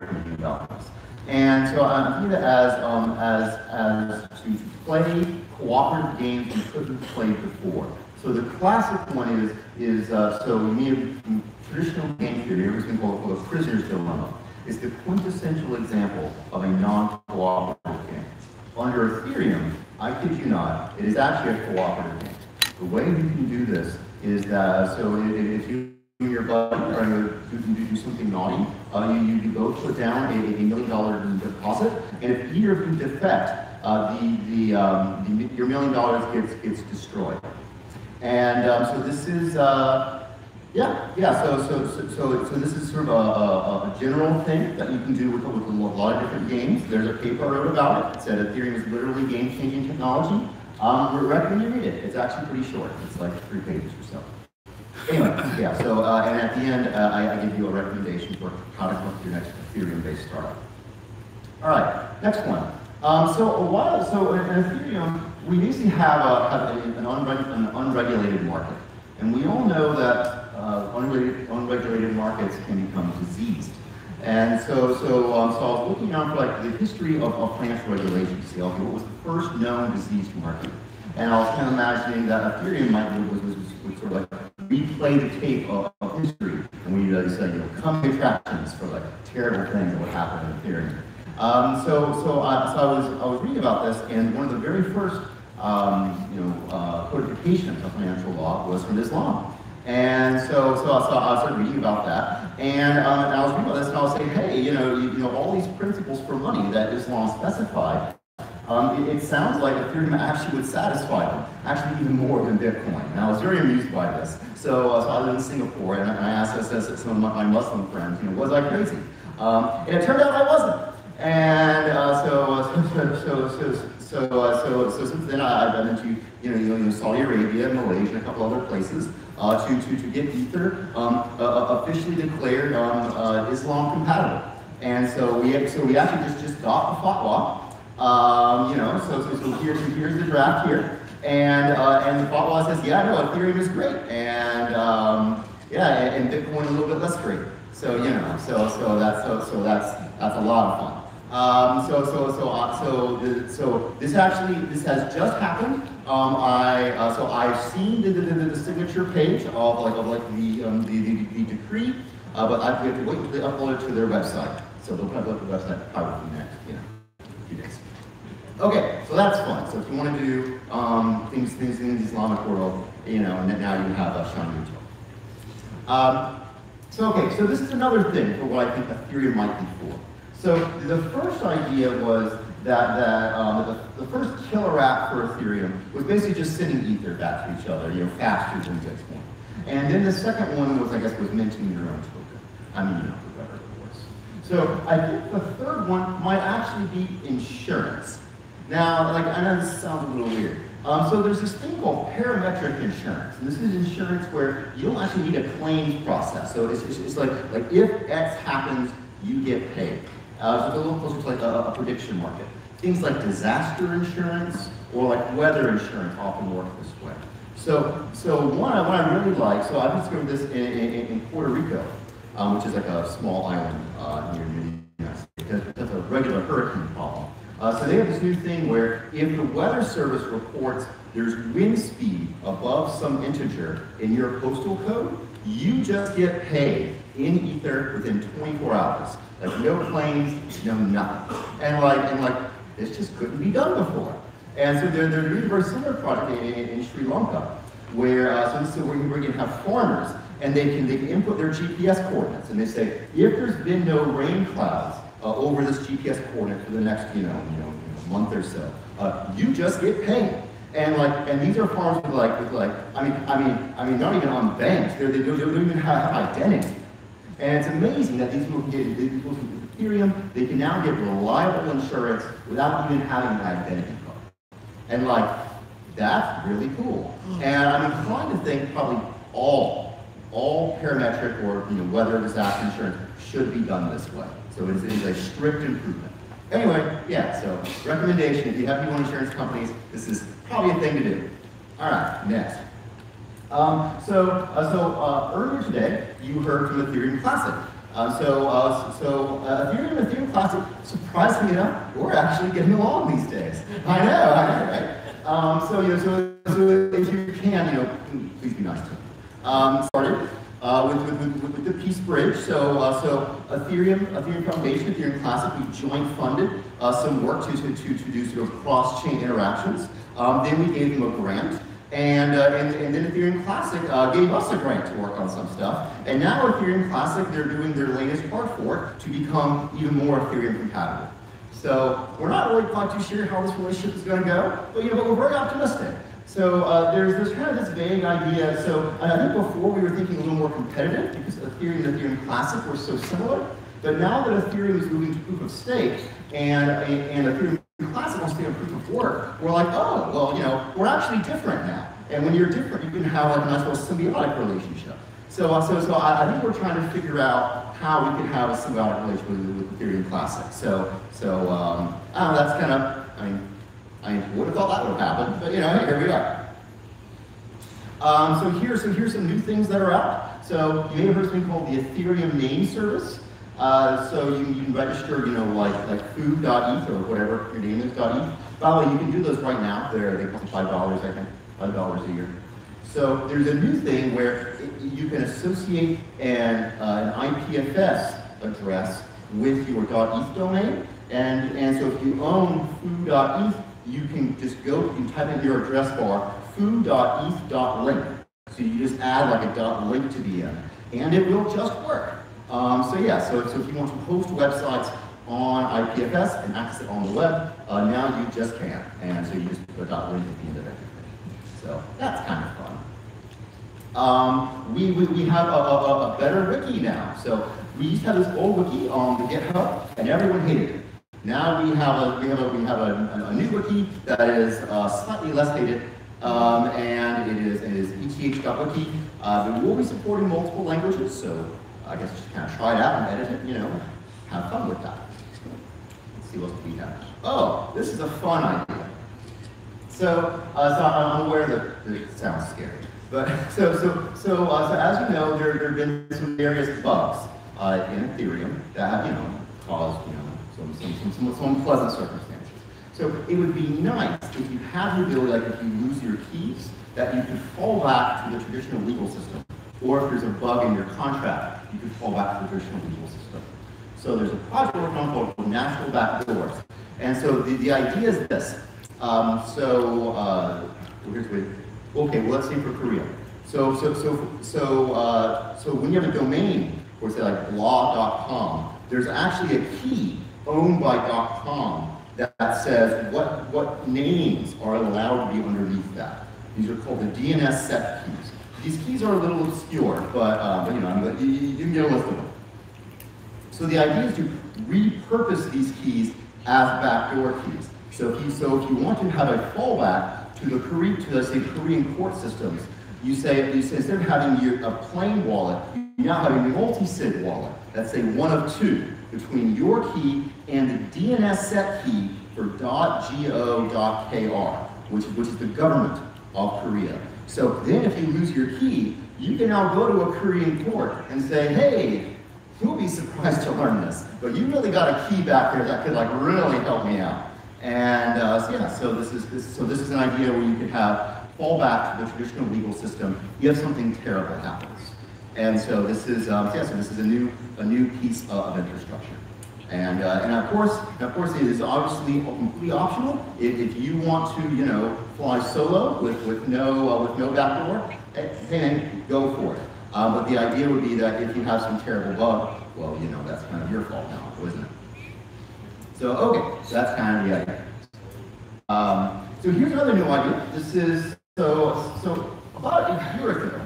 thinking about this. And so I'm thinking that as to play cooperative games you couldn't play before. So the classic one is so you need traditional game theory, everything called a prisoner's dilemma, is the quintessential example of a non-cooperative game. Under Ethereum, I kid you not, it is actually a cooperative game. The way you can do this is that, so if you and your buddy are going to do something naughty, you both put down a $1 million deposit, and if either of you defect, your $1 million gets destroyed. And so this is, so this is sort of a general thing that you can do with a lot of different games. There's a paper I wrote about it. It said Ethereum is literally game-changing technology. We recommend you read it. It's actually pretty short. It's like 3 pages or so. Anyway, yeah, so, and at the end, I give you a recommendation for how to come up with your next Ethereum-based startup. All right, next one. So in Ethereum, we basically have an unregulated market. And we all know that unregulated markets can become diseased. And so I was looking out for like the history of financial regulation to see what was the first known diseased market. And I was kind of imagining that Ethereum was sort of like replay the tape of history, and we said, coming attractions for like terrible things that would happen in Ethereum. So I was reading about this, and one of the very first codifications of financial law was from Islam. And so I started reading about that, and I was reading about this, and I was saying, hey, all these principles for money that Islam specified. It sounds like Ethereum actually would satisfy them, actually even more than Bitcoin. And I was very amused by this. So I live in Singapore, and I asked some of my Muslim friends, was I crazy? And it turned out I wasn't. And so since then I've been into Saudi Arabia, Malaysia, and a couple other places to get Ether officially declared Islam compatible. And so we actually just got the fatwa. So here's the draft here, and the fatwa says, Ethereum is great, and and Bitcoin a little bit less great. So that's a lot of fun. So this has just happened. I've seen the signature page of the decree, but we have to wait until they upload it to their website. So they'll probably upload the website probably next few days. Okay, so that's fun. So if you want to do things in the Islamic world, and then now you have a shiny tool. So this is another thing for what I think Ethereum might be for. So the first idea was that the first killer app for Ethereum was basically just sending Ether back to each other, faster than Bitcoin. And then the second one was, was minting your own token. Whatever it was. So I think the third one might actually be insurance. Now, I know this sounds a little weird. So there's this thing called parametric insurance, and this is insurance where you don't actually need a claims process. So it's like if X happens, you get paid. So it's a little closer to like a prediction market. Things like disaster insurance or like weather insurance often work this way. So one I really like, so I discovered this in Puerto Rico, which is like a small island near the United States. That's a regular hurricane problem. So they have this new thing where if the weather service reports there's wind speed above some integer in your postal code, you just get paid in Ether within 24 hours. Like no claims, no nothing. And this just couldn't be done before. And so they're doing a very similar project in Sri Lanka, where where you're going to have farmers, and they can input their GPS coordinates, and they say if there's been no rain clouds over this GPS coordinate for the next month or so, you just get paid. And these are farms with not even on banks. They don't even have identity. And it's amazing that these people can get Ethereum. They can now get reliable insurance without even having an identity card. And that's really cool. And I'm inclined to think probably all parametric or weather disaster insurance should be done this way. So it is a strict improvement. Anyway, so recommendation, if you have people in insurance companies, this is probably a thing to do. All right, next. Earlier today, you heard from Ethereum Classic. Ethereum Classic, surprisingly enough, we're actually getting along these days. I know, right? So if you can, please be nice to them. Started with the Peace Bridge. So Ethereum Foundation, Ethereum Classic, we joint funded some work to do sort of cross-chain interactions. Then we gave them a grant. And then Ethereum Classic gave us a grant to work on some stuff. And now Ethereum Classic, they're doing their latest hard fork to become even more Ethereum compatible. So we're not really quite too sure how this relationship is going to go, but we're very optimistic. So there's kind of this vague idea. So I think before we were thinking a little more competitive because Ethereum and Ethereum Classic were so similar. But now that Ethereum is moving to proof of stake and Ethereum Classic wants to be a proof of work, we're like, oh, well, we're actually different now. And when you're different, you can have like a nice little symbiotic relationship. So I think we're trying to figure out how we can have a symbiotic relationship with Ethereum Classic. That's kind of, I would have thought that would have happened, but hey, here we are. So here's some new things that are out. So you may have heard something called the Ethereum name service. So you can register, like food.eth or whatever your name is, .eth. By the way, you can do those right now. They cost $5, I think, $5 a year. So there's a new thing where you can associate an IPFS address with your .eth domain. And so if you own foo.eth, you can just go, you can type in your address bar, foo.eth.link. So you just add like a .link to the end, and it will just work. So if you want to host websites on IPFS and access it on the web, now you just can. And so you just put a .link at the end of everything. So that's kind of fun. We have a better wiki now. So we used to have this old wiki on the GitHub, and everyone hated it. Now we have a new wiki that is slightly less hated, and it is eth.wiki. We will be supporting multiple languages, so I guess just kind of try it out and edit it. Have fun with that. Let's see what we have. Oh, this is a fun idea. So I'm aware that it sounds scary, but so as you know, there have been some various bugs in Ethereum that have caused some unpleasant circumstances. So it would be nice if you have the ability, like if you lose your keys, that you could fall back to the traditional legal system, or if there's a bug in your contract, you could fall back to the traditional legal system. So there's a project we're working on called Natural Backdoors, and so the idea is this. Okay, well, let's say for Korea. So when you have a domain, or say like blah.com, there's actually a key owned by .com that says what names are allowed to be underneath that. These are called the DNS set keys. These keys are a little obscure, but you can get a list of them. So the idea is to repurpose these keys as backdoor keys. So if you want to have a fallback to the Korean court systems, you say instead of having a plain wallet, you now have a multi-sig wallet. That's a one of two between your key and the DNS set key for .go.kr, which is the government of Korea. So then if you lose your key, you can now go to a Korean court and say, hey, you'll be surprised to learn this, but you really got a key back there that could really help me out. And so this is an idea where you could have fallback to the traditional legal system if something terrible happens. And so this is a new piece of infrastructure. And of course it is obviously completely optional. If you want to fly solo with no backdoor, then go for it. But the idea would be that if you have some terrible bug, well, that's kind of your fault now, isn't it? So okay, so that's kind of the idea. So here's another new idea. This is so about a year ago,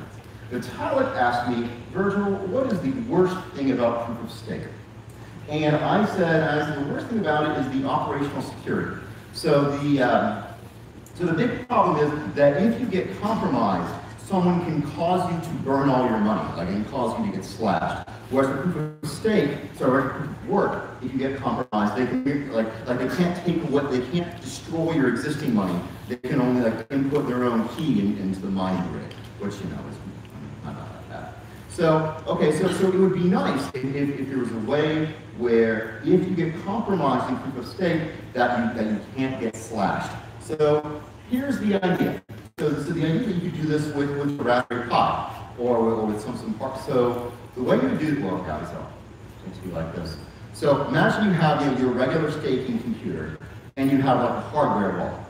Vitalik asked me, Virgil, what is the worst thing about proof of stake? And I said the worst thing about it is the operational security. So the big problem is that if you get compromised, someone can cause you to burn all your money, like it can cause you to get slashed. Whereas the proof of stake, work, if you get compromised, they can they can't take they can't destroy your existing money. They can only input their own key into the mining rig, which is not that bad. So, okay, so it would be nice if there was a way where if you get compromised in proof of stake, that you can't get slashed. So here's the idea. So the idea that you could do this with the Raspberry Pi or with some part. So the way you would do it, well, guys, it's be like this. So imagine you have your regular staking computer and you have like a hardware wallet.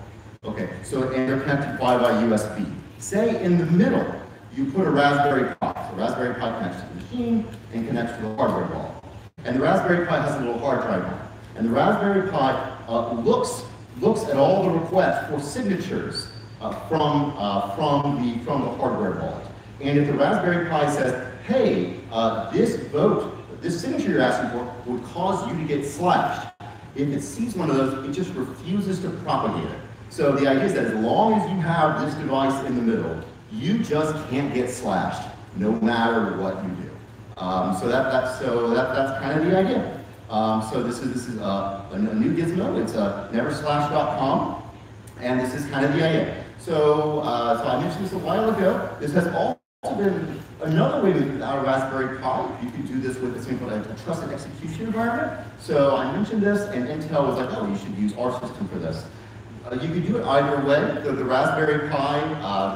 Okay, so and they're connected by USB. Say in the middle, you put a Raspberry Pi. So Raspberry Pi connects to the machine and connects to the hardware wallet. And the Raspberry Pi has a little hard drive on it. And the Raspberry Pi looks at all the requests for signatures from the hardware wallet. And if the Raspberry Pi says, hey, this signature you're asking for would cause you to get slashed, if it sees one of those, it just refuses to propagate it. So the idea is that as long as you have this device in the middle, you just can't get slashed, no matter what you do. So that's kind of the idea. So this is a new gizmo. It's neverslash.com, and this is kind of the idea. So I mentioned this a while ago. This has also been another way without a Raspberry Pi. You could do this with something called a trusted execution environment. So I mentioned this, and Intel was like, oh, you should use our system for this. You could do it either way. The Raspberry Pi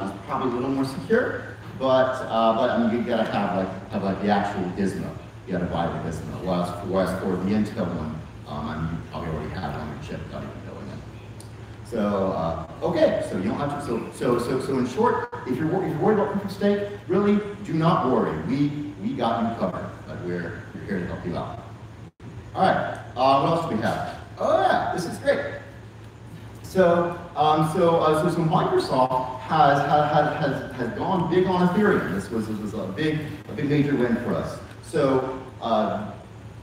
is probably a little more secure, but I mean, you gotta have like the actual gizmo. You gotta buy the gizmo. Whereas for the Intel one, I mean, you probably already have it on your chip without even knowing it. So okay, so you don't have to. So in short, if you're worried about proof of stake, really do not worry. We got you covered. But we're here to help you out. All right. What else do we have? Oh yeah, this is great. So Microsoft has gone big on Ethereum. This was a big major win for us. So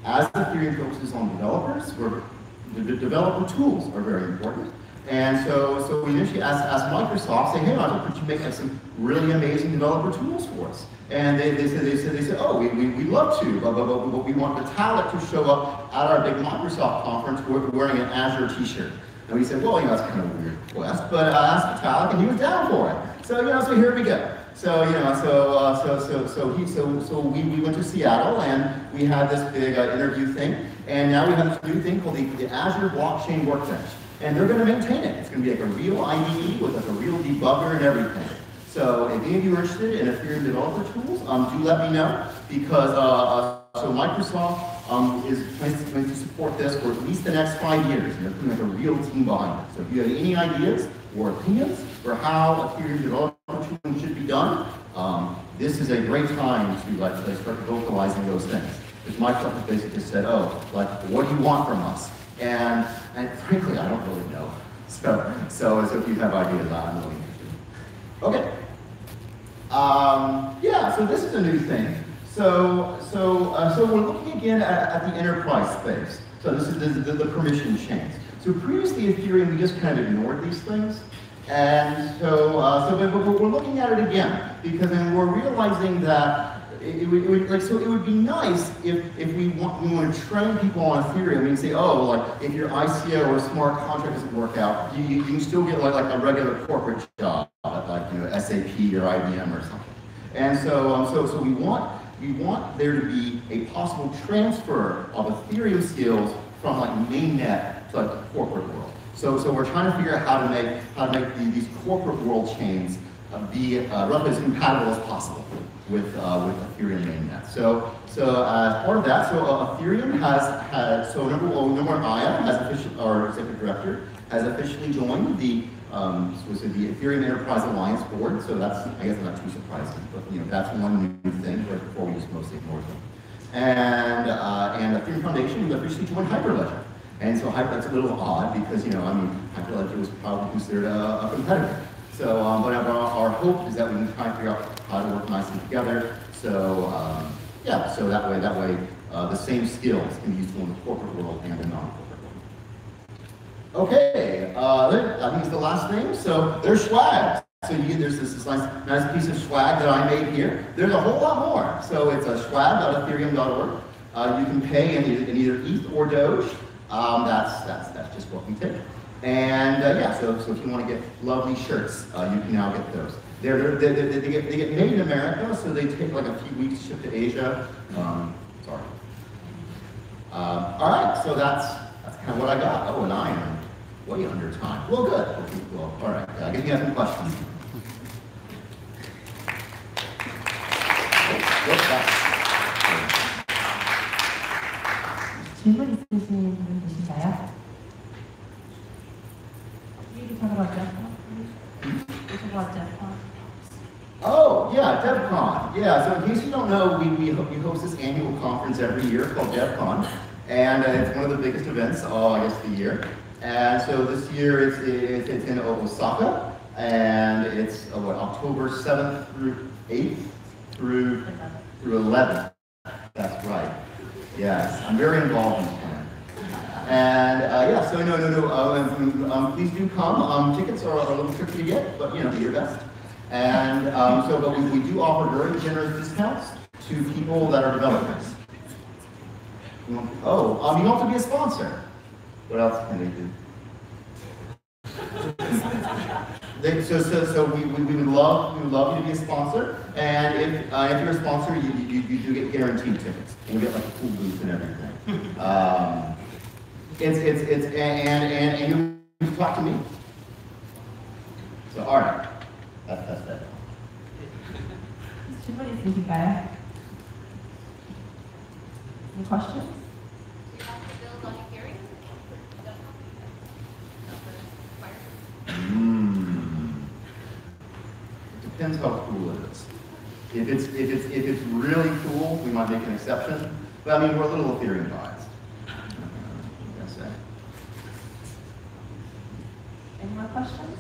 as Ethereum focuses on developers, the developer tools are very important. And so we initially asked Microsoft, say, hey, could you make some really amazing developer tools for us? And they said, oh, we'd love to, but we want the talent to show up at our big Microsoft conference wearing an Azure t-shirt. And we said, well, that's kind of a weird request, but I asked Vitalik, and he was down for it. So, so here we go. So, we went to Seattle, and we had this big interview thing, and now we have this new thing called the Azure Blockchain Workbench, and they're going to maintain it. It's going to be like a real IDE with like a real debugger and everything. So, if any of you are interested in Ethereum developer tools, do let me know, because so Microsoft is going to support this for at least the next 5 years, and they're putting like a real team behind it. So if you have any ideas or opinions for how Ethereum developer tooling should be done, this is a great time to start vocalizing those things. Because Microsoft basically said, oh, what do you want from us? And frankly, I don't really know. So if you have ideas, I'm really interested. Okay. Yeah, so this is a new thing. So we're looking again at the enterprise space. So this is the permission chains. So previously Ethereum, we just kind of ignored these things. And but we're looking at it again, because then we're realizing that it would be nice if we want to train people on Ethereum. We can say, oh, if your ICO or smart contract doesn't work out, you can still get like a regular corporate job at SAP or IBM or something. And so we want there to be a possible transfer of Ethereum skills from mainnet to the corporate world. So we're trying to figure out how to make these corporate world chains be roughly as compatible as possible with Ethereum mainnet. So as part of that, Ethereum has number one, Aya has officially, our executive director, has officially joined the Ethereum Enterprise Alliance board. So that's, I guess, not too surprising, but that's one new thing. Where before we just mostly ignored them. And Ethereum Foundation officially joined Hyperledger. And so that's a little odd because Hyperledger was probably considered a competitor. So, but our hope is that we can try and figure out how to work nicely together. So so that way the same skills can be useful in the corporate world and the non-corporate world. Okay, I think it's the last thing. So there's swag. So there's this nice piece of swag that I made here. There's a whole lot more. So it's swag.ethereum.org. You can pay in either ETH or Doge. That's just what we take. And yeah, so if you want to get lovely shirts, you can now get those. They get made in America, so they take like a few weeks to ship to Asia. Sorry. All right, so that's kind of what I got. Oh, and I am way under time. Well, good. Okay, well, all right. I guess you have some questions. 질문 있으신 분 계신가요? You can talk about DevCon. Talk about DevCon. Oh, yeah, DevCon. Yeah, so in case you don't know, we host this annual conference every year called DevCon, and it's one of the biggest events, I guess, of the year. And so this year it's in Osaka, and it's October 7th through 8th through 11th. That's right. Yes, I'm very involved in this plan. And yeah, so no, please do come. Tickets are a little tricky to get, but do your best. And but we do offer very generous discounts to people that are developers. You can also be a sponsor. What else can they do? So we would love you to be a sponsor, and if you're a sponsor, you do get guaranteed tickets, and you get like a cool booth and everything. And you talk to me. So all right, that's that. 질문 있으신가요? Any questions? Do you have to build on Ethereum? It depends how cool it is. If it's really cool, we might make an exception. But I mean, we're a little Ethereum biased. Any more questions?